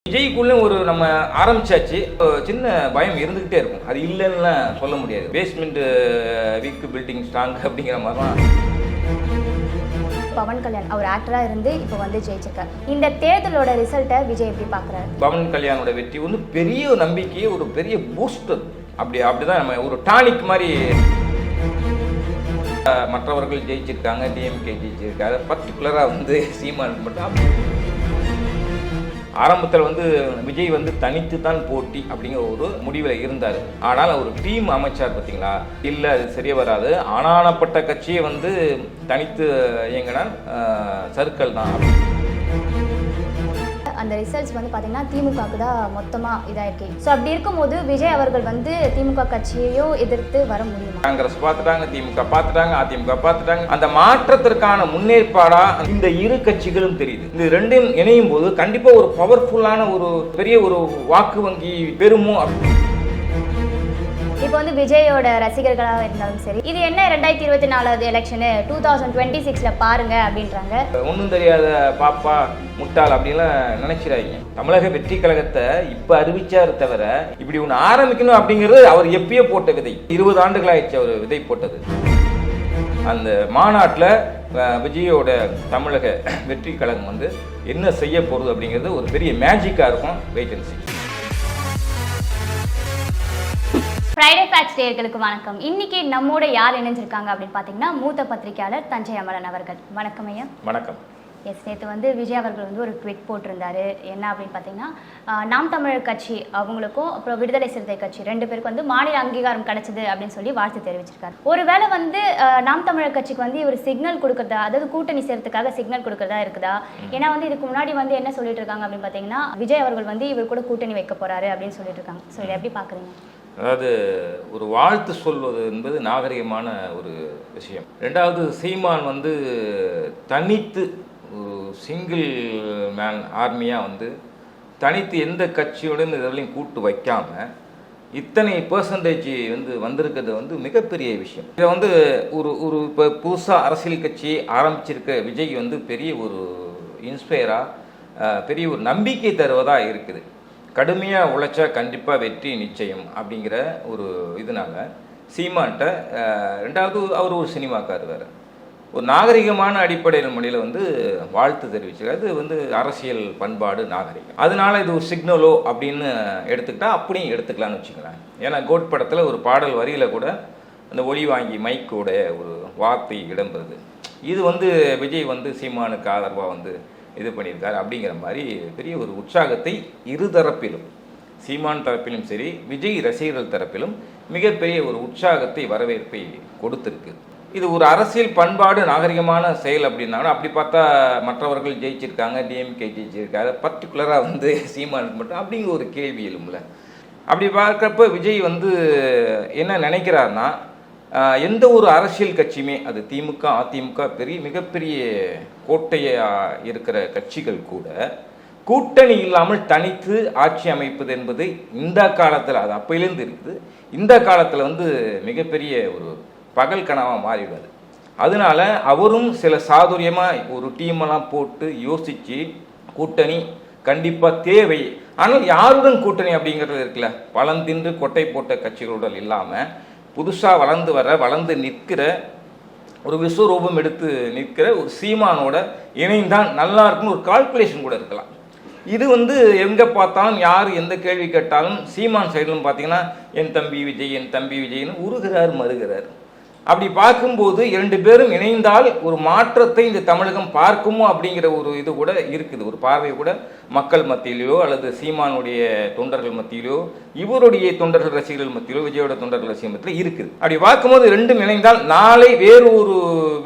விஜய்க்குள்ள ஒரு நம்ம ஆரம்பிச்சாச்சு, சின்ன பயம் இருந்துகிட்டே இருக்கும். அது இல்லைன்னு சொல்ல முடியாது. பேஸ்மெண்ட் வீக் பில்டிங் ஸ்ட்ராங் அப்படிங்கிற மாதிரி தான். பவன் கல்யாண் அவர் ஆக்டரா இருந்து இப்போ வந்து ஜெயிச்சிருக்கார். இந்த தேர்தலோட ரிசல்ட்டை விஜய் எப்படி பார்க்குறாரு? பவன் கல்யாணோட வெற்றி வந்து பெரிய நம்பிக்கை, ஒரு பெரிய பூஸ்டர். அப்படிதான் நம்ம ஒரு டானிக் மாதிரி. மற்றவர்கள் ஜெயிச்சிருக்காங்க, டிஎம்கே ஜெயிச்சிருக்காங்க, பர்டிகுலராக வந்து சீமான் மட்டும். ஆரம்பத்தில் வந்து விஜய் வந்து தனித்து தான் போட்டி அப்படிங்கிற ஒரு முடிவில் இருந்தார். ஆனால் ஒரு டீம் அமைச்சார் பார்த்தீங்களா, இல்லை அது சரியா வராது, ஆனானப்பட்ட கட்சியை வந்து தனித்து இயங்கினால் சர்க்கிள் தான். அந்த ரிசல்ட்ஸ் வந்து பார்த்தீங்கன்னா திமுகவுக்கு தான் மொத்தமாக இதாயிருக்கு. ஸோ அப்படி இருக்கும்போது விஜய் அவர்கள் வந்து திமுக கட்சியையோ எதிர்த்து வர முடியுமா? காங்கிரஸ் பார்த்துட்டாங்க, திமுக பார்த்துட்டாங்க, அதிமுக பார்த்துட்டாங்க. அந்த மாற்றத்திற்கான முன்னேற்பாடா இந்த இரு கட்சிகளும் தெரியுது. இந்த ரெண்டும் இணையும் போது கண்டிப்பா ஒரு பவர்ஃபுல்லான ஒரு பெரிய ஒரு வாக்கு வங்கி பெறுமோ. இப்போ வந்து விஜயோட ரசிகர்களாக இருந்தாலும் சரி, இது என்ன 2024 எலெக்ஷனு 2026 பாருங்க அப்படின்றாங்க. ஒன்றும் தெரியாத பாப்பா முட்டாள் அப்படின்லாம் நினைச்சிடாதீங்க. தமிழக வெற்றி கழகத்தை இப்போ அறிவிச்சாரு தவிர இப்படி ஒன்று ஆரம்பிக்கணும் அப்படிங்கிறது அவர் எப்பயோ போட்ட விதை. 20 ஆண்டுகள் ஆயிடுச்சு அவர் விதை போட்டது. அந்த மாநாட்டில் விஜயோட தமிழக வெற்றி கழகம் வந்து என்ன செய்ய போகிறது அப்படிங்கிறது ஒரு பெரிய மேஜிக்காக இருக்கும். Wait and see. Friday facts நேயர்களுக்கு வணக்கம். இன்னைக்கு நம்மோட யார் இணைஞ்சிருக்காங்க அப்படின்னு பார்த்தீங்கன்னா மூத்த பத்திரிகையாளர் தஞ்சை அமரன் அவர்கள். வணக்கம் ஐயா. வணக்கம். எஸ், நேற்று வந்து விஜய் அவர்கள் வந்து ஒரு ட்வீட் போட்டிருந்தாரு. என்ன அப்படின்னு பார்த்தீங்கன்னா, நாம் தமிழர் கட்சி அவங்களுக்கும் அப்புறம் விடுதலை சிறுத்தை கட்சி 2 பேருக்கு வந்து மாநில அங்கீகாரம் கிடைச்சது அப்படின்னு சொல்லி வாழ்த்து தெரிவிச்சிருக்காரு. ஒருவேளை வந்து நாம் தமிழர் கட்சிக்கு வந்து இவர் சிக்னல் கொடுக்குறதா, அதாவது கூட்டணி சேர்த்துக்காக சிக்னல் கொடுக்குறதா இருக்குதா? ஏன்னா வந்து இதுக்கு முன்னாடி வந்து என்ன சொல்லிட்டு இருக்காங்க அப்படின்னு பார்த்தீங்கன்னா, விஜய் அவர்கள் வந்து இவர் கூட கூட்டணி வைக்க போறாரு அப்படின்னு சொல்லிட்டு இருக்காங்க. ஸோ இதை எப்படி பார்க்குறீங்க? அதாவது ஒரு வாழ்த்து சொல்வது என்பது நாகரிகமான ஒரு விஷயம். ரெண்டாவது, சீமான் வந்து தனித்து ஒரு சிங்கிள் மேன் ஆர்மியாக வந்து தனித்து எந்த கட்சியுடன் இதெல்லாம் கூட்டு வைக்காமல் இத்தனை பெர்சன்டேஜ் வந்து வந்திருக்கிறது வந்து மிகப்பெரிய விஷயம். இதை வந்து ஒரு இப்போ புதுசாக அரசியல் கட்சி ஆரம்பிச்சிருக்க விஜய் வந்து பெரிய ஒரு இன்ஸ்பயராக பெரிய ஒரு நம்பிக்கை தருவதாக இருக்குது. கடுமையாக உழைச்சா கண்டிப்பாக வெற்றி நிச்சயம் அப்படிங்கிற ஒரு இதனால சீமான்ட்ட. ரெண்டாவது, அவர் ஒரு சினிமாக்கார் வேறு, ஒரு நாகரிகமான அடிப்படையில் முறையில் வந்து வாழ்த்து தெரிவிச்சிருக்காரு. அது வந்து அரசியல் பண்பாடு நாகரிகம். அதனால இது ஒரு சிக்னலோ அப்படின்னு எடுத்துக்கிட்டா அப்படியும் எடுத்துக்கலான்னு வச்சுக்கலாம். ஏன்னா கோட் படத்தில் ஒரு பாடல் வரியில் கூட அந்த ஒளி வாங்கி மைக்கோட ஒரு வார்த்தை இடம்பெறுது. இது வந்து விஜய் வந்து சீமானுக்கு ஆதரவாக வந்து இது பண்ணியிருக்காரு அப்படிங்கிற மாதிரி பெரிய ஒரு உற்சாகத்தை இருதரப்பிலும், சீமான் தரப்பிலும் சரி விஜய் ரசிகர்கள் தரப்பிலும் மிகப்பெரிய ஒரு உற்சாகத்தை வரவேற்பை கொடுத்துருக்கு. இது ஒரு அரசியல் பண்பாடு நாகரிகமான செயல் அப்படின்னாலும் அப்படி பார்த்தா மற்றவர்கள் ஜெயிச்சிருக்காங்க, டிஎம்கே ஜெயிச்சிருக்காங்க, பர்டிகுலராக வந்து சீமானுக்கு மட்டும் அப்படிங்கிற ஒரு கேள்வி எழும்பல. அப்படி பார்க்குறப்ப விஜய் வந்து என்ன நினைக்கிறாருன்னா, எந்த ஒரு அரசியல் கட்சியுமே, அது திமுக அதிமுக மிகப்பெரிய கோட்டையாக இருக்கிற கட்சிகள் கூட கூட்டணி இல்லாமல் தனித்து ஆட்சி அமைப்பது என்பது இந்த காலத்தில், அது அப்பையிலேருந்து இருக்குது, இந்த காலத்தில் வந்து மிகப்பெரிய ஒரு பகல் கனவாக மாறிவிடாது. அதனால அவரும் சில சாதுரியமாக ஒரு டீமெல்லாம் போட்டு யோசித்து கூட்டணி கண்டிப்பாக தேவை. ஆனால் யாருடன் கூட்டணி அப்படிங்கிறது இருக்குல்ல, பழந்தின்று கொட்டை போட்ட கட்சிகளுடன் இல்லாமல் புதுசாக வளர்ந்து நிற்கிற ஒரு விஸ்வரூபம் எடுத்து நிற்கிற ஒரு சீமானோட இணைந்தான் நல்லா இருக்குன்னு ஒரு கால்குலேஷன் கூட இருக்கலாம். இது வந்து எங்கே பார்த்தாலும் யார் எந்த கேள்வி கேட்டாலும் சீமான் சைடிலும் பார்த்தீங்கன்னா என் தம்பி விஜய்னு உருகிறார் மறுகிறார். அப்படி பார்க்கும்போது 2 பேரும் இணைந்தால் ஒரு மாற்றத்தை இந்த தமிழகம் பார்க்குமோ அப்படிங்கிற ஒரு இது கூட இருக்குது, ஒரு பார்வை கூட மக்கள் மத்தியிலையோ அல்லது சீமானுடைய தொண்டர்கள் மத்தியிலோ இவருடைய தொண்டர்கள் ரசிகர்கள் மத்தியிலோ விஜயோட தொண்டர்கள் ரசிகர்கள் மத்தியிலோ இருக்குது. அப்படி பார்க்கும்போது 2ம் இணைந்தால் நாளை வேறு ஒரு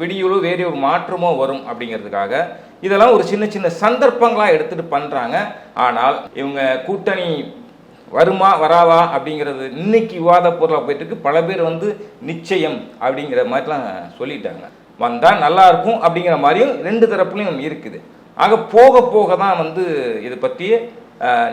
விடியலோ வேறு ஒரு மாற்றமோ வரும் அப்படிங்கிறதுக்காக இதெல்லாம் ஒரு சின்ன சின்ன சந்தர்ப்பங்களாக எடுத்துகிட்டு பண்ணுறாங்க. ஆனால் இவங்க கூட்டணி வருமா வராதா அப்படிங்கிறது இன்னைக்கு விவாத பொருளாக போயிட்டு இருக்கு. பல பேர் வந்து நிச்சயம் அப்படிங்கிற மாதிரிலாம் சொல்லிட்டாங்க. வந்தால் நல்லா இருக்கும் அப்படிங்கிற மாதிரியும் 2 தரப்புலையும் இருக்குது. ஆக போக போக தான் வந்து இதை பற்றிய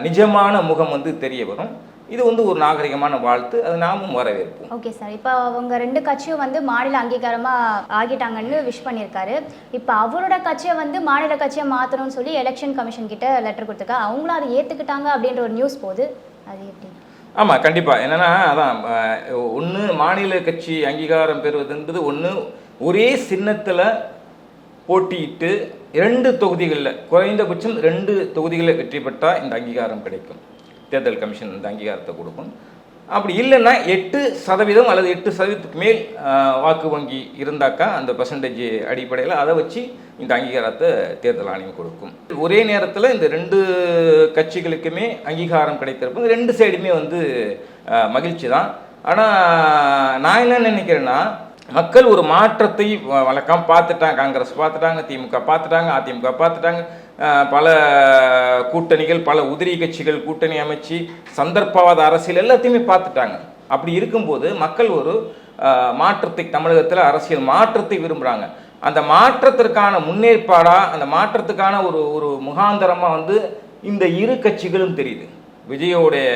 நிஜமான முகம் வந்து தெரிய வரும். இது வந்து ஒரு நாகரிகமான வாழ்த்து, அது நாமும் வரவேற்போம். ஓகே சார், இப்போ அவங்க 2 கட்சியும் வந்து மாநில அங்கீகாரமாக ஆகிட்டாங்கன்னு விஷ் பண்ணியிருக்காரு. இப்போ அவரோட கட்சியை வந்து மாநில கட்சியை மாற்றணும்னு சொல்லி எலெக்ஷன் கமிஷன் கிட்ட லெட்டர் கொடுத்துருக்கா, அவங்களும் அதை ஏற்றுக்கிட்டாங்க அப்படின்ற ஒரு நியூஸ் போகுது, அது எப்படி? ஆமாம், கண்டிப்பாக. என்னென்னா அதான் ஒன்று மாநில கட்சி அங்கீகாரம் பெறுவது என்பது ஒன்று ஒரே சின்னத்தில் போட்டியிட்டு 2 தொகுதிகளில் குறைந்தபட்சம் 2 தொகுதிகளில் வெற்றி பெற்றால் இந்த அங்கீகாரம் கிடைக்கும். தேர்தல் கமிஷன் இந்த அங்கீகாரத்தை கொடுக்கும். அப்படி இல்லைன்னா 8% அல்லது 8%க்கு மேல் வாக்கு வங்கி இருந்தாக்கா அந்த பர்சன்டேஜ் அடிப்படையில் அதை வச்சு இந்த அங்கீகாரத்தை தேர்தல் ஆணையம் கொடுக்கும். ஒரே நேரத்தில் இந்த 2 கட்சிகளுக்குமே அங்கீகாரம் கிடைத்திருக்கும். 2 சைடுமே வந்து மகிழ்ச்சி தான். ஆனால் நான் என்ன நினைக்கிறேன்னா, மக்கள் ஒரு மாற்றத்தை வழக்கம் பார்த்துட்டாங்க. காங்கிரஸ் பார்த்துட்டாங்க, திமுக பார்த்துட்டாங்க, அதிமுக பார்த்துட்டாங்க, பல கூட்டணிகள், பல உதிரி கட்சிகள் கூட்டணி அமைச்சு சந்தர்ப்பவாத அரசியல் எல்லாத்தையுமே பார்த்துட்டாங்க. அப்படி இருக்கும்போது மக்கள் ஒரு மாற்றத்தை, தமிழகத்தில் அரசியல் மாற்றத்தை விரும்புகிறாங்க. அந்த மாற்றத்திற்கான முன்னேற்பாடாக, அந்த மாற்றத்துக்கான ஒரு முகாந்தரமாக வந்து இந்த 2 கட்சிகளும் தெரியுது. விஜயோடைய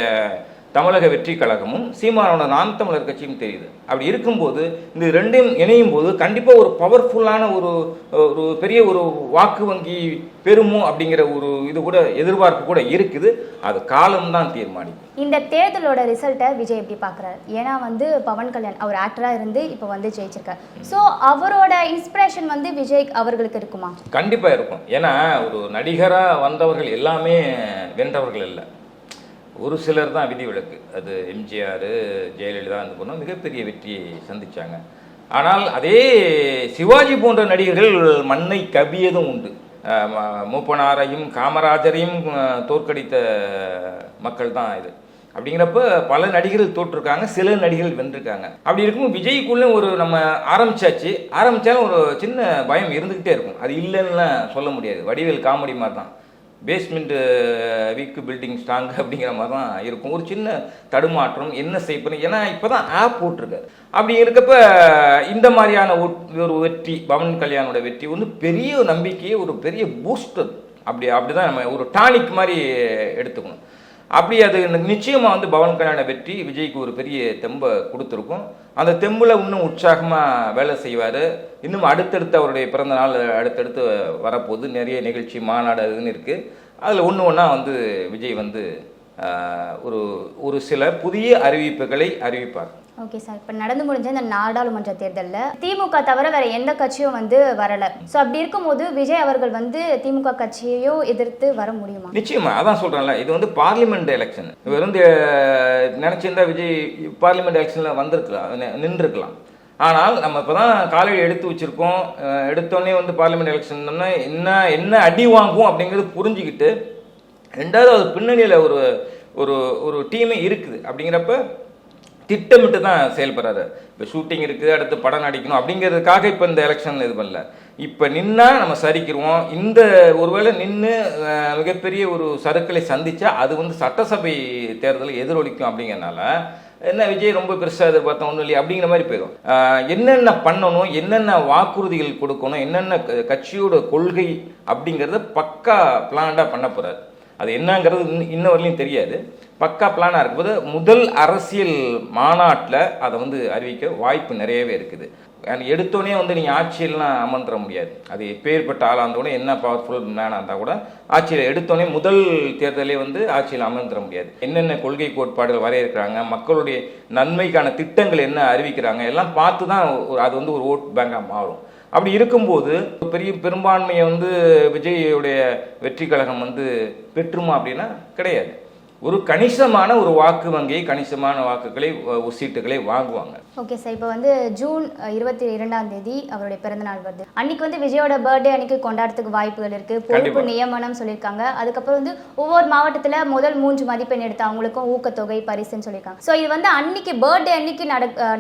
தமிழக வெற்றி கழகமும் சீமானோட நாம் தமிழர் கட்சியும் தெரியுது. அப்படி இருக்கும்போது இந்த 2ம் இணையும் போது கண்டிப்பாக ஒரு பவர்ஃபுல்லான ஒரு பெரிய ஒரு வாக்கு வங்கி பெறுமோ அப்படிங்கிற ஒரு இது கூட எதிர்பார்ப்பு கூட இருக்குது. அது காலம்தான் தீர்மானிக்கும். இந்த தேர்தலோட ரிசல்ட்டை விஜய் எப்படி பார்க்குறாரு? ஏன்னா வந்து பவன் கல்யாண் அவர் ஆக்டராக இருந்து இப்போ வந்து ஜெயிச்சிருக்கார். ஸோ அவரோட இன்ஸ்பிரேஷன் வந்து விஜய் அவர்களுக்கு இருக்குமா? கண்டிப்பாக இருக்கும். ஏன்னா ஒரு நடிகராக வந்தவர்கள் எல்லாமே வென்றவர்கள் இல்லை, ஒரு சிலர் தான் விதிவிலக்கு. அது எம்ஜிஆர், ஜெயலலிதா அந்த போனால் மிகப்பெரிய வெற்றியை சந்தித்தாங்க. ஆனால் அதே சிவாஜி போன்ற நடிகர்கள் மண்ணை கவ்வியதும் உண்டு. மூப்பனாரையும் காமராஜரையும் தோற்கடித்த மக்கள் தான் இது. அப்படிங்கிறப்ப பல நடிகர்கள் தோற்றுருக்காங்க, சில நடிகர்கள் வென்றிருக்காங்க. அப்படி இருக்கும் விஜய்க்குள்ளே ஒரு நம்ம ஆரம்பித்தாலும் ஒரு சின்ன பயம் இருந்துக்கிட்டே இருக்கும். அது இல்லைன்னுலாம் சொல்ல முடியாது. வடிவேல் காமெடி மாதிரி தான், பேஸ்மெண்ட்டு வீக்கு பில்டிங் ஸ்ட்ராங் அப்படிங்கிற மாதிரி தான் இருக்கும். ஒரு சின்ன தடுமாற்றம் என்ன செய்யணும். ஏன்னா இப்போ தான் ஆப் போட்டிருக்காரு. அப்படி இருக்கப்ப இந்த மாதிரியான ஒரு வெற்றி, பவன் கல்யாணோட வெற்றி வந்து பெரிய நம்பிக்கையை, ஒரு பெரிய பூஸ்டர். அப்படி தான் நம்ம ஒரு டானிக் மாதிரி எடுத்துக்கணும். அப்படி அது நிச்சயமாக வந்து பவன் கல்யாண வெற்றி விஜய்க்கு ஒரு பெரிய தெம்பை கொடுத்துருக்கும். அந்த தெம்பில் இன்னும் உற்சாகமாக வேலை செய்வார். இன்னும் அடுத்தடுத்து அவருடைய பிறந்த நாள் அடுத்தடுத்து வரப்போகுது. நிறைய நிகழ்ச்சி, மாநாடு அதுன்னு இருக்குது. அதில் ஒன்றா வந்து விஜய் வந்து ஒரு சில புதிய அறிவிப்புகளை அறிவிப்பார். ஓகே சார், இப்போ நடந்து முடிஞ்ச இந்த நாடாளுமன்ற தேர்தலில் திமுக தவிர வேற எந்த கட்சியும் வந்து வரலை. ஸோ அப்படி இருக்கும்போது விஜய் அவர்கள் வந்து திமுக கட்சியையோ எதிர்த்து வர முடியுமா? நிச்சயமா, அதான் சொல்கிறேன்ல, இது வந்து பார்லிமெண்ட் எலெக்ஷன். இவர் வந்து நினச்சிருந்தா விஜய் பார்லிமெண்ட் எலெக்ஷனில் வந்திருக்கலாம், நின்றுருக்கலாம். ஆனால் நம்ம இப்போ தான் காலையில் எடுத்து வச்சுருக்கோம். எடுத்தோடனே வந்து பார்லிமெண்ட் எலெக்ஷன்னா என்ன அடி வாங்குவோம் அப்படிங்கிறது புரிஞ்சுக்கிட்டு, ரெண்டாவது அது பின்னணியில் ஒரு டீமே இருக்குது. அப்படிங்கிறப்ப திட்டமிட்டு தான் செயல்படுறாரு. இப்போ ஷூட்டிங் இருக்குது, அடுத்து படம் நடிக்கணும் அப்படிங்கிறதுக்காக இப்போ இந்த எலெக்ஷன் இது பண்ணல. இப்போ நின்னா நம்ம சரிக்கிடுவோம். இந்த ஒருவேளை நின்று மிகப்பெரிய ஒரு சறுக்களை சந்தித்தா அது வந்து சட்டசபை தேர்தலை எதிரொலிக்கும். அப்படிங்கிறனால என்ன விஜய் ரொம்ப பெருசாக எதிர்பார்த்தோம் ஒன்றும் இல்லையா அப்படிங்கிற மாதிரி போயிடும். என்னென்ன பண்ணணும், என்னென்ன வாக்குறுதிகள் கொடுக்கணும், என்னென்ன கட்சியோட கொள்கை அப்படிங்கிறத பக்கா பிளான்டாக பண்ண போகிறார். அது என்னங்கிறது இன்ன வரலையும் தெரியாது. பக்கா பிளானாக இருக்கும்போது முதல் அரசியல் மாநாட்டில் அதை வந்து அறிவிக்க வாய்ப்பு நிறையவே இருக்குது. எடுத்தோடனே வந்து நீங்கள் ஆட்சியெல்லாம் அமர்ந்துட முடியாது. அது எப்பேற்பட்ட ஆளாக இருந்தோடனே என்ன பவர்ஃபுல் மேனாக இருந்தால் கூட ஆட்சியில் எடுத்தோடனே முதல் தேர்தலே வந்து ஆட்சியில் அமர்ந்துட முடியாது. என்னென்ன கொள்கை கோட்பாடுகள் வரையிருக்கிறாங்க, மக்களுடைய நன்மைக்கான திட்டங்கள் என்ன அறிவிக்கிறாங்க, எல்லாம் பார்த்து தான் அது வந்து ஒரு ஓட் பேங்காக மாறும். அப்படி இருக்கும்போது பெரிய பெரும்பான்மையை வந்து விஜயோடைய வெற்றி கழகம் வந்து பெற்றுமா அப்படின்னா கிடையாது. ஒரு கணிசமான ஒரு வாக்கு வங்கியை, கணிசமான வாக்குகளை, சீட்டுகளை வாங்குவாங்க. ஓகே சார், இப்போ வந்து ஜூன் 22 அவருடைய பிறந்தநாள் வருது. அன்னைக்கு வந்து விஜயோட பர்த்டே அன்னைக்கு கொண்டாடுறதுக்கு வாய்ப்புகள் இருக்கு. பொறுப்பு நியமனம் சொல்லியிருக்காங்க. அதுக்கப்புறம் வந்து ஒவ்வொரு மாவட்டத்தில் முதல் 3 மதிப்பெண் எடுத்து அவங்களுக்கும் ஊக்கத்தொகை பரிசுன்னு சொல்லியிருக்காங்க. ஸோ இது வந்து அன்னைக்கு பர்த்டே அன்னைக்கு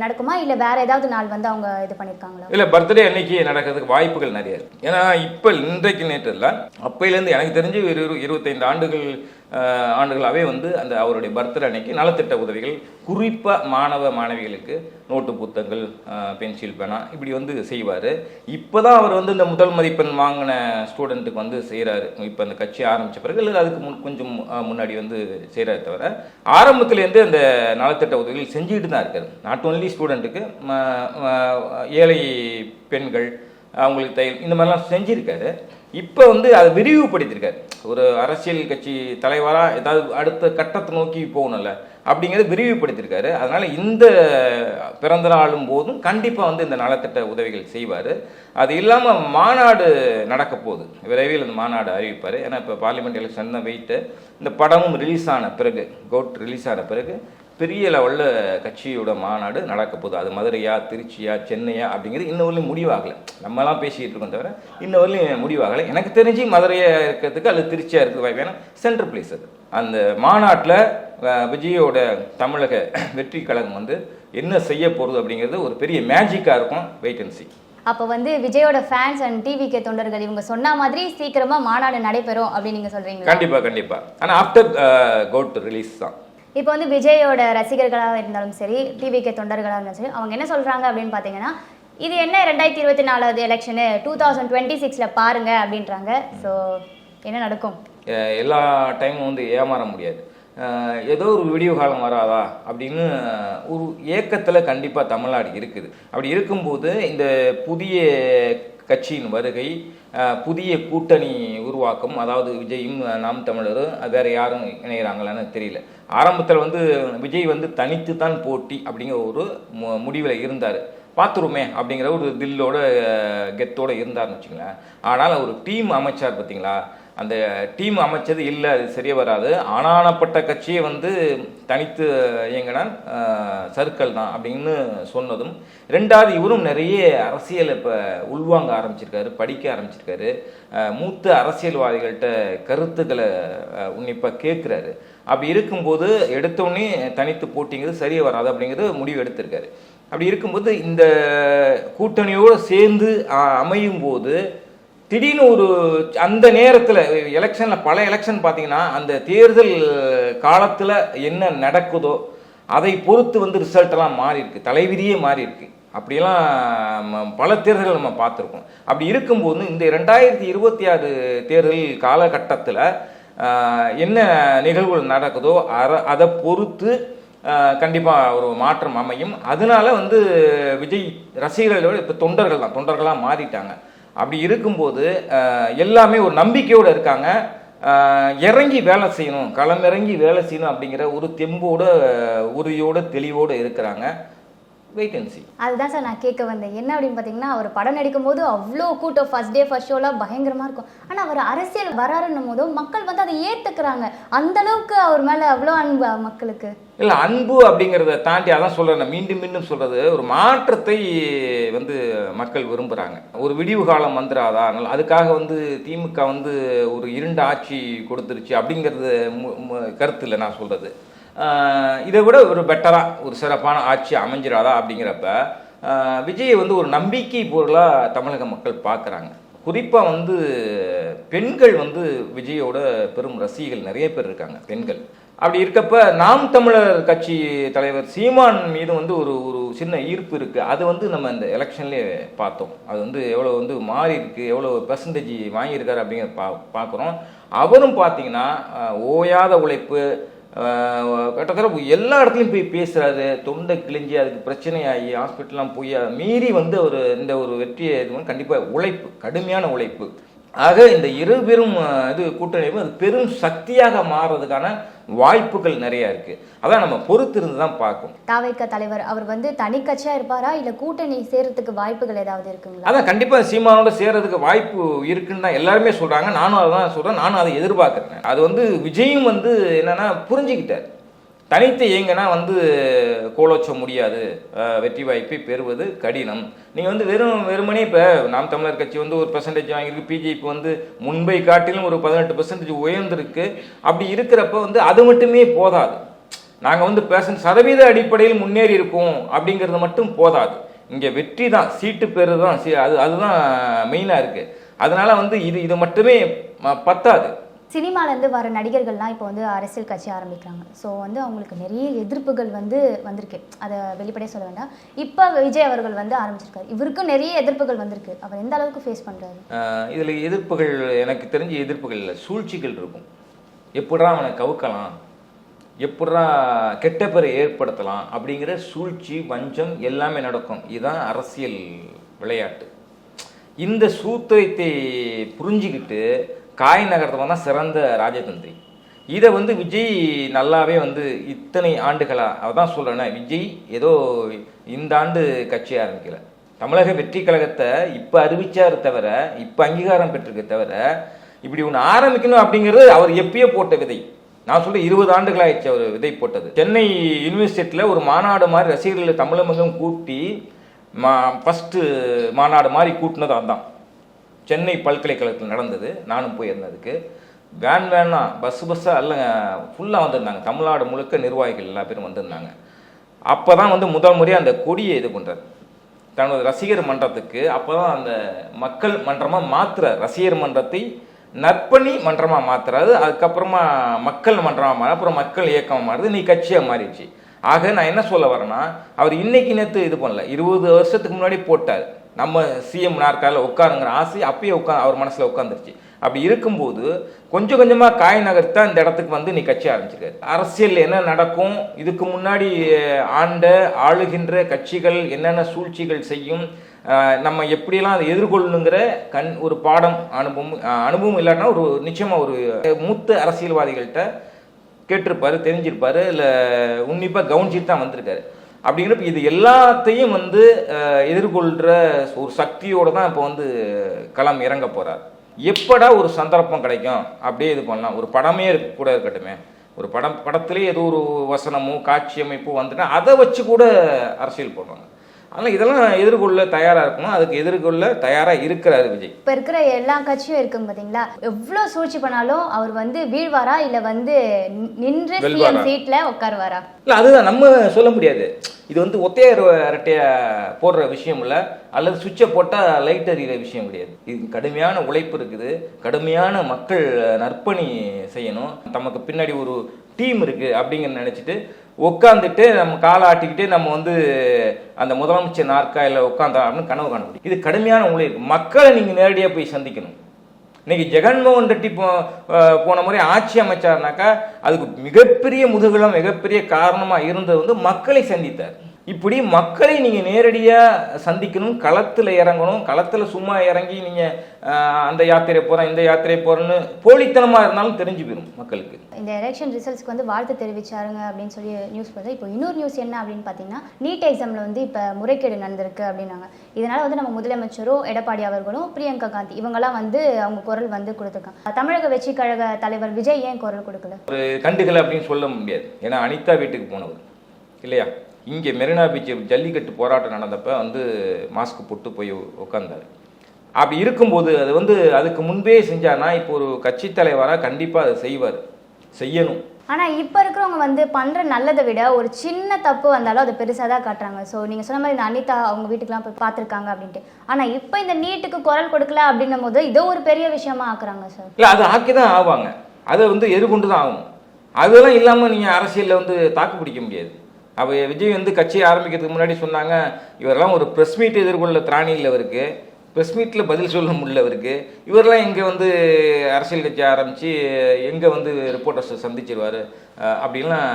நடக்குமா இல்லை வேற ஏதாவது நாள் வந்து அவங்க இது பண்ணியிருக்காங்களா? இல்லை, பர்த்டே அன்னைக்கு நடக்கிறதுக்கு வாய்ப்புகள் நிறைய இருக்கு. ஏன்னா இப்போ இன்றைக்கு நேற்று இல்லை, அப்பையிலேருந்து எனக்கு தெரிஞ்சு 25 ஆண்டுகள் ஆண்டுகளாகவே வந்து அந்த அவருடைய பர்த்டே அன்னைக்கு நலத்திட்ட உதவிகள் குறிப்பாக மாணவ மாணவிகளுக்கு நோட்டு புத்தகங்கள், பென்சில், பேனா இப்படி வந்து செய்வார். இப்போ தான் அவர் வந்து இந்த முதல் மதிப்பெண் வாங்கின ஸ்டூடெண்ட்டுக்கு வந்து செய்கிறாரு. இப்போ அந்த கட்சி ஆரம்பித்த பிறகு இல்லை அதுக்கு கொஞ்சம் முன்னாடி வந்து செய்கிறாரு. தவிர ஆரம்பத்துலேருந்து அந்த நலத்திட்ட உதவிகள் செஞ்சுக்கிட்டு தான் இருக்காரு. நாட் ஓன்லி ஸ்டூடெண்ட்டுக்கு, ஏழை பெண்கள் அவங்களுக்கு தையல் இந்த மாதிரிலாம் செஞ்சுருக்காரு. இப்போ வந்து அதை விரிவுபடுத்தியிருக்காரு. ஒரு அரசியல் கட்சி தலைவராக ஏதாவது அடுத்த கட்டத்தை நோக்கி போகணும்ல, அப்படிங்கிறத விரிவுபடுத்தியிருக்காரு. அதனால் இந்த பிறந்த நாளும் போதும் கண்டிப்பாக வந்து இந்த நலத்திட்ட உதவிகள் செய்வார். அது இல்லாமல் மாநாடு நடக்க போகுது, விரைவில் அந்த மாநாடு அறிவிப்பார். ஏன்னா இப்போ பார்லிமெண்ட் எலெக்ஷன் தான் வெயிட்டு. இந்த படமும் ரிலீஸ் ஆன பிறகு, கோட் ரிலீஸ் ஆன பிறகு பெரிய லெவலில் கட்சியோட மாநாடு நடக்க போகுது. அது மதுரையா, திருச்சியா, சென்னையா அப்படிங்கிறது இன்ன வரலையும் முடிவாகலை. நம்மலாம் பேசிக்கிட்டு இருக்கோம் தவிர இன்ன வரலையும் முடிவாகலை. எனக்கு தெரிஞ்சு மதுரையாக இருக்கிறதுக்கு அல்லது திருச்சியாக இருக்கிறது வாய்ப்பு. ஏன்னா சென்ட்ரல் பிளேஸ் அது. அந்த மாநாட்டில் விஜயோட தமிழக வெற்றி கழகம் வந்து என்ன செய்ய போகிறது அப்படிங்கிறது ஒரு பெரிய மேஜிக்காக இருக்கும். வெயிட் அண்ட் சீ. அப்போ வந்து விஜயோட ஃபேன்ஸ் அண்ட் டிவிகே தொண்டர்கள் இவங்க சொன்ன மாதிரி சீக்கிரமாக மாநாடு நடைபெறும் அப்படின்னு நீங்கள் சொல்கிறீங்க? கண்டிப்பாக. ஆனால் ஆஃப்டர் கோட் ரிலீஸ் தான். இப்போ வந்து விஜயோட ரசிகர்களாக இருந்தாலும் சரி, டிவிகே தொண்டர்களாக இருந்தாலும் சரி, அவங்க என்ன சொல்கிறாங்க அப்படின்னு பார்த்தீங்கன்னா, இது என்ன 2024 எலெக்ஷனு 2026 பாருங்க அப்படின்றாங்க. ஸோ என்ன நடக்கும்? எல்லா டைமும் வந்து ஏமாற முடியாது. ஏதோ ஒரு விடிவு காலம் வராதா அப்படின்னு ஒரு ஏக்கத்தில் கண்டிப்பாக தமிழ்நாடு இருக்குது. அப்படி இருக்கும்போது இந்த புதிய கட்சியின் வருகை, புதிய கூட்டணி உருவாக்கம், அதாவது விஜயும் நாம் தமிழரும் வேறு யாரும் இணைகிறாங்களான்னு தெரியல. ஆரம்பத்தில் வந்து விஜய் வந்து தனித்து தான் போட்டி அப்படிங்கிற ஒரு முடிவில் இருந்தார். பார்த்துருமே அப்படிங்கிற ஒரு தில்லோட கெத்தோடு இருந்தார்னு வச்சுங்களேன். ஆனால் ஒரு டீம் அமைச்சார் பார்த்தீங்களா, அந்த டீம் அமைச்சது இல்லை, அது சரியாக வராது. ஆனானப்பட்ட கட்சியை வந்து தனித்து இயங்கினால் சர்க்கிள் தான் அப்படின்னு சொன்னதும், ரெண்டாவது இவரும் நிறைய அரசியல் இப்போ உள்வாங்க ஆரம்பிச்சிருக்காரு, படிக்க ஆரம்பிச்சிருக்காரு. மூத்த அரசியல்வாதிகள்கிட்ட கருத்துக்களை உன்னிப்பாக கேட்குறாரு. அப்படி இருக்கும்போது எடுத்தோடனே தனித்து போட்டிங்கிறது சரியாக வராது அப்படிங்கிறது முடிவு எடுத்திருக்காரு. அப்படி இருக்கும்போது இந்த கூட்டணியோடு சேர்ந்து அமையும் போது திடீர்னு ஒரு அந்த நேரத்தில் எலெக்ஷனில் பல எலெக்ஷன் பார்த்தீங்கன்னா அந்த தேர்தல் காலத்தில் என்ன நடக்குதோ அதை பொறுத்து வந்து ரிசல்ட்டெல்லாம் மாறி இருக்கு, தலைவிதியே மாறி இருக்கு. அப்படியெல்லாம் பல தேர்தல்கள் நம்ம பார்த்துருக்கோம். அப்படி இருக்கும்போது இந்த 2026 தேர்தல் காலகட்டத்தில் என்ன நிகழ்வுகள் நடக்குதோ அதை பொறுத்து கண்டிப்பாக ஒரு மாற்றம் அமையும். அதனால வந்து விஜய் ரசிகர்களோட இப்போ தொண்டர்களாக மாறிட்டாங்க. அப்படி இருக்கும்போது எல்லாமே ஒரு நம்பிக்கையோடு இருக்காங்க. இறங்கி வேலை செய்யணும், களமிறங்கி வேலை செய்யணும் அப்படிங்கிற ஒரு தெம்போட, உறுதியோட, தெளிவோடு இருக்கிறாங்க. Wait and see. அதுதான் சார் நான் கேட்க வந்தேன். என்ன அப்படின்னு பார்த்தீங்கன்னா, அவர் படம் நடிக்கும் போது அவ்வளோ கூட்டம், ஃபர்ஸ்ட் டே ஃபர்ஸ்ட் ஷோலாம் பயங்கரமாக இருக்கும். ஆனால் அவர் அரசியல் வராருன்னும் போது மக்கள் வந்து அதை ஏற்றுக்கிறாங்க. அந்த அளவுக்கு அவர் மேலே அவ்வளோ அன்பு மக்களுக்கு. இல்லை, அன்பு அப்படிங்கிறத தாண்டி அதான் சொல்கிறேன், மீண்டும் சொல்கிறது, ஒரு மாற்றத்தை வந்து மக்கள் விரும்புகிறாங்க. ஒரு விடிவு காலம் வந்துடாதா, அதுக்காக வந்து திமுக வந்து ஒரு இருண்ட ஆட்சி கொடுத்துருச்சு அப்படிங்கிறது கருத்து இல்லை நான் சொல்கிறது. இதை விட ஒரு பெட்டராக ஒரு சிறப்பான ஆட்சி அமைஞ்சிடாதா அப்படிங்கிறப்ப விஜயை வந்து ஒரு நம்பிக்கை பொருளாக தமிழக மக்கள் பார்க்குறாங்க. குறிப்பாக வந்து பெண்கள் வந்து விஜயோட பெரும் ரசிகர்கள் நிறைய பேர் இருக்காங்க, பெண்கள். அப்படி இருக்கப்ப நாம் தமிழர் கட்சி தலைவர் சீமான் மீது வந்து ஒரு சின்ன ஈர்ப்பு இருக்குது. அது வந்து நம்ம இந்த எலெக்ஷன்லேயே பார்த்தோம். அது வந்து எவ்வளோ வந்து மாறி இருக்குது, எவ்வளோ பெர்சன்டேஜ் வாங்கியிருக்காரு அப்படிங்கிற பார்க்குறோம். அவரும் பார்த்தீங்கன்னா ஓயாத உழைப்பு, கிட்டத்தட்ட எல்லா இடத்துலையும் போய் பேசுகிறாரு, தொண்டை கிழிஞ்சி அதுக்கு பிரச்சனையாகி ஹாஸ்பிட்டல்லாம் போய் மீறி வந்து ஒரு இந்த ஒரு வெற்றியை இது வந்து கண்டிப்பாக உழைப்பு, கடுமையான உழைப்பு. ஆக இந்த இரு பெரும் இது கூட்டணி அது பெரும் சக்தியாக மாறுறதுக்கான வாய்ப்புகள் நிறைய இருக்கு. அதான் நம்ம பொறுத்து இருந்து தான் பார்க்கும். தாவேக தலைவர் அவர் வந்து தனி கட்சியா இருப்பாரா, இல்ல கூட்டணி சேர்றதுக்கு வாய்ப்புகள் ஏதாவது இருக்குங்களா? அதான் கண்டிப்பா சீமானோட சேர்றதுக்கு வாய்ப்பு இருக்குன்னு தான் எல்லாருமே சொல்றாங்க. நானும் அதான் சொல்றேன், நானும் அதை எதிர்பார்க்கிறேன். அது வந்து விஜயும் வந்து என்னன்னா புரிஞ்சுக்கிட்டார். தனித்து இயங்கினா வந்து கோலோச்ச முடியாது, வெற்றி வாய்ப்பை பெறுவது கடினம். நீங்கள் வந்து வெறுமனே இப்போ நாம் தமிழர் கட்சி வந்து ஒரு பெர்சன்டேஜ் வாங்கியிருக்கு, பிஜேபி வந்து முன்பை காட்டிலும் ஒரு 18% உயர்ந்திருக்கு. அப்படி இருக்கிறப்ப வந்து அது மட்டுமே போதாது. நாங்கள் வந்து சதவீத அடிப்படையில் முன்னேறி இருக்கோம் அப்படிங்கிறது மட்டும் போதாது. இங்கே வெற்றி தான், சீட்டு பெறு தான், அதுதான் மெயினாக இருக்குது. அதனால வந்து இது மட்டுமே பத்தாது. சினிமாலேருந்து வர நடிகர்கள்லாம் இப்போ வந்து அரசியல் கட்சி ஆரம்பிக்கிறாங்க. ஸோ வந்து அவங்களுக்கு நிறைய எதிர்ப்புகள் வந்து வந்திருக்கு. அதை வெளிப்படையாக சொல்ல வேண்டாம். இப்போ விஜய் அவர்கள் வந்து ஆரம்பிச்சிருக்காரு. இவருக்கும் நிறைய எதிர்ப்புகள் வந்திருக்கு. அவர் எந்த அளவுக்கு ஃபேஸ் பண்ணுறாரு? இதில் எதிர்ப்புகள் எனக்கு தெரிஞ்ச எதிர்ப்புகள் இல்லை, சூழ்ச்சிகள் இருக்கும். எப்படா அவனை கவுக்கலாம், எப்படா கெட்ட பேரை ஏற்படுத்தலாம் அப்படிங்கிற சூழ்ச்சி, வஞ்சம் எல்லாமே நடக்கும். இதுதான் அரசியல் விளையாட்டு. இந்த சூத்திரத்தை புரிஞ்சுக்கிட்டு காய் நகரத்தில் தான் சிறந்த ராஜதந்திரி. இதை வந்து விஜய் நல்லாவே வந்து இத்தனை ஆண்டுகளாக அதான் சொல்கிறேன்னா, விஜய் ஏதோ இந்த ஆண்டு கட்சி ஆரம்பிக்கலை. தமிழக வெற்றி கழகத்தை இப்போ அறிவிச்சார் தவிர, இப்போ அங்கீகாரம் பெற்றிருக்க தவிர, இப்படி ஒன்று ஆரம்பிக்கணும் அப்படிங்கிறது அவர் எப்பயோ போட்ட விதை. நான் சொல்ல 20 ஆண்டுகள் ஆயிடுச்சு அவர் விதை போட்டது. சென்னை யூனிவர்சிட்டியில் ஒரு மாநாடு மாதிரி ரசிகர்களை தமிழகம் கூட்டி ஃபஸ்ட்டு மாநாடு மாதிரி கூட்டினது அதுதான். சென்னை பல்கலைக்கழகத்தில் நடந்தது. நானும் போயிருந்ததுக்கு வேனா பஸ்ஸாக இல்லைங்க, ஃபுல்லாக வந்திருந்தாங்க. தமிழ்நாடு முழுக்க நிர்வாகிகள் எல்லா பேரும் வந்திருந்தாங்க. அப்போ தான் வந்து முதல் முறையாக அந்த கொடியை இது பண்ணுறாரு தனது ரசிகர் மன்றத்துக்கு. அப்போ தான் அந்த மக்கள் மன்றமாக மாற்றுறார். ரசிகர் மன்றத்தை நற்பணி மன்றமாக மாற்றுறாரு. அதுக்கப்புறமா மக்கள் மன்றமாக மாறு, அப்புறம் மக்கள் இயக்கமாக மாறுது, நீ கட்சியாக மாறிடுச்சு. ஆக நான் என்ன சொல்ல வரேன்னா, அவர் இன்னைக்கு நேற்று இது பண்ணல, 20 வருஷத்துக்கு முன்னாடி போட்டார். நம்ம சிஎம் நாற்காலில் உட்காருங்கிற ஆசை அப்பயே அவர் மனசில் உட்காந்துருச்சு. அப்படி இருக்கும்போது கொஞ்சம் கொஞ்சமாக காய் நகர்த்தான் இந்த இடத்துக்கு வந்து நீ கட்சி ஆரம்பிச்சிருக்காரு. அரசியல் என்ன நடக்கும், இதுக்கு முன்னாடி ஆளுகின்ற கட்சிகள் என்னென்ன சூழ்ச்சிகள் செய்யும், நம்ம எப்படியெல்லாம் அதை எதிர்கொள்ளணுங்கிற ஒரு பாடம் அனுபவம் இல்லாட்டினா ஒரு நிச்சயமாக ஒரு மூத்த அரசியல்வாதிகள்கிட்ட கேட்டிருப்பாரு, தெரிஞ்சிருப்பாரு, இல்லை உன்னிப்பாக கவனிச்சுட்டு தான் வந்திருக்காரு. அப்படிங்கிறப்ப இது எல்லாத்தையும் வந்து எதிர்கொள்கிற ஒரு சக்தியோடு தான் இப்போ வந்து களம் இறங்க போகிறார். எப்படா ஒரு சந்தர்ப்பம் கிடைக்கும் அப்படியே இது பண்ணலாம். ஒரு படமே கூட இருக்கட்டுமே, ஒரு படத்திலே ஏதோ ஒரு வசனமோ காட்சி அமைப்போ வந்துட்டா அதை வச்சு கூட அரசியல் போடுறாங்க. ஆனால் இதெல்லாம் எதிர்கொள்ள தயாராக இருக்கணும். அதுக்கு எதிர்கொள்ள தயாராக இருக்கிறாரு விஜய். இப்போ இருக்கிற எல்லா கட்சியும் இருக்குங்க பார்த்தீங்களா, எவ்வளோ சூழ்ச்சி பண்ணாலும் அவர் வந்து வீழ்வாரா இல்லை வந்து நின்று சீட்டில் உட்காருவாரா? இல்லை, அதுதான் நம்ம சொல்ல முடியாது. இது வந்து ஒத்தையார் அரட்டைய போடுற விஷயம் இல்லை, அல்லது சுவிட்சை போட்டால் லைட் எறிகிற விஷயம் கிடையாது. இது கடுமையான உழைப்பு இருக்குது, கடுமையான மக்கள் நற்பணி செய்யணும், நமக்கு பின்னாடி ஒரு டீம் இருக்குது அப்படிங்கிற நினச்சிட்டு உட்காந்துட்டு நம்ம காலை ஆட்டிக்கிட்டு நம்ம வந்து அந்த முதலமைச்சர் நாற்காலில் உட்காந்தா அப்படின்னு கனவு காண முடியும். இது கடுமையான உழைப்பு. மக்களை நீங்கள் நேரடியாக போய் சந்திக்கணும். இன்னைக்கு ஜெகன்மோகன் ரெட்டி போன முறை ஆட்சி அமைச்சார்னாக்கா அதுக்கு மிகப்பெரிய முதுகலம், மிகப்பெரிய காரணமாக இருந்தது வந்து மக்களை சந்தித்தார். இப்படி மக்களை நீங்கள் நேரடியாக சந்திக்கணும், களத்தில் இறங்கணும். களத்தில் சும்மா இறங்கி நீங்கள் அந்த யாத்திரை போகிறேன் இந்த யாத்திரை போகிறேன்னு போலித்தனமாக இருந்தாலும் தெரிஞ்சு போயிடும் மக்களுக்கு. இந்த எலெக்ஷன் ரிசல்ட்ஸ்க்கு வந்து வாழ்த்து தெரிவிச்சாருங்க அப்படின்னு சொல்லி நியூஸ் பார்த்தா, இப்போ இன்னொரு நியூஸ் என்ன அப்படின்னு பார்த்தீங்கன்னா, நீட் எக்ஸாமில் வந்து இப்போ முறைகேடு நடந்திருக்கு அப்படின்னாங்க. இதனால் வந்து நம்ம முதலமைச்சரும் எடப்பாடி அவர்களும் பிரியங்கா காந்தி இவங்கெல்லாம் வந்து அவங்க குரல் வந்து கொடுத்துருக்காங்க. தமிழக வெற்றி கழக தலைவர் விஜய் ஏன் குரல் கொடுக்கல? ஒரு கண்டுகளை அப்படின்னு சொல்ல முடியாது. ஏன்னா அனிதா வீட்டுக்கு போனவர் இல்லையா, இங்கே மெரினா பீச் ஜல்லிக்கட்டு போராட்டம் நடந்தப்போ வந்து மாஸ்க் போட்டு போய் உட்காந்தார். அப்படி இருக்கும்போது அது வந்து அதுக்கு முன்பே செஞ்சார்னா இப்போ ஒரு கட்சி தலைவராக கண்டிப்பாக அதை செய்யணும். ஆனால் இப்போ இருக்கிறவங்க வந்து பண்ணுற நல்லதை விட ஒரு சின்ன தப்பு வந்தாலும் அதை பெருசாக தான் காட்டுறாங்க. ஸோ நீங்கள் சொன்ன மாதிரி இந்த அனிதா அவங்க வீட்டுக்கெலாம் போய் பார்த்துருக்காங்க அப்படின்ட்டு. ஆனால் இப்போ இந்த நீட்டுக்கு குரல் கொடுக்கல அப்படின்னும் போது இதோ ஒரு பெரிய விஷயமா ஆக்குறாங்க சார். இல்லை, அது ஆக்கி தான் ஆவாங்க, அதை வந்து எதிர்கொண்டு தான் ஆகும். அதெல்லாம் இல்லாமல் நீங்கள் அரசியலில் வந்து தாக்கு பிடிக்க முடியாது. அப்போ விஜய் வந்து கட்சியை ஆரம்பிக்கிறதுக்கு முன்னாடி சொன்னாங்க, இவரெல்லாம் ஒரு ப்ரெஸ் மீட் எதிர்கொள்ள திராணி இல்லவருக்கு, ப்ரெஸ் மீட்டில் பதில் சொல்ல முடியலவருக்கு, இவரெல்லாம் இங்கே வந்து அரசியல் கட்சி ஆரம்பித்து எங்கே வந்து ரிப்போர்ட்டர்ஸை சந்திச்சிருவார் அப்படின்லாம்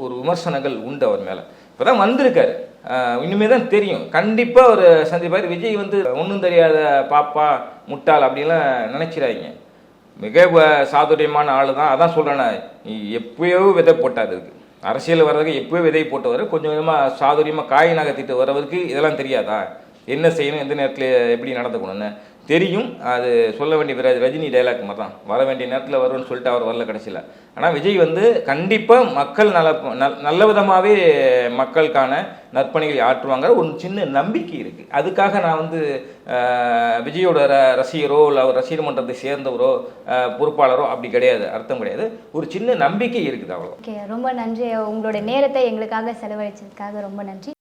ஒரு விமர்சனங்கள் உண்டு அவர் மேலே. இப்போ தான் வந்திருக்காரு, இனிமேல் தான் தெரியும். கண்டிப்பாக ஒரு சந்திப்பார். விஜய் வந்து ஒன்றும் தெரியாத பாப்பா முட்டாள் அப்படின்லாம் நினச்சிடாதீங்க. மிக சாதுரியமான ஆள் தான். அதான் சொல்கிறேன்னா, எப்பயோ விதை போட்டார் இருக்கு. அரசியல் வர்றதுக்கு எப்போயோ விதை போட்டவர் கொஞ்சம் கொஞ்சமாக சாதுரியமாக காய் நகர்த்திட்டு வரவருக்கு இதெல்லாம் தெரியாதா, என்ன செய்யணும், எந்த நேரத்தில் எப்படி நடந்துக்கணும்னு தெரியும். அது சொல்ல வேண்டிய ரஜினி டைலாக் மாதிரி தான், வர வேண்டிய நேரத்தில் வரும்னு சொல்லிட்டு அவர் வரல கடைசியில். ஆனால் விஜய் வந்து கண்டிப்பாக மக்கள் நல்ல விதமாகவே மக்களுக்கான நற்பணிகளை ஆற்றுவாங்க ஒரு சின்ன நம்பிக்கை இருக்குது. அதுக்காக நான் வந்து விஜயோட ரசிகரோ இல்லை அவர் ரசிகர் மன்றத்தை சேர்ந்தவரோ பொறுப்பாளரோ அப்படி கிடையாது, அர்த்தம் கிடையாது. ஒரு சின்ன நம்பிக்கை இருக்குது, அவ்வளோ. ஓகே, ரொம்ப நன்றி. உங்களுடைய நேரத்தை எங்களுக்காக செலவழிச்சதுக்காக ரொம்ப நன்றி.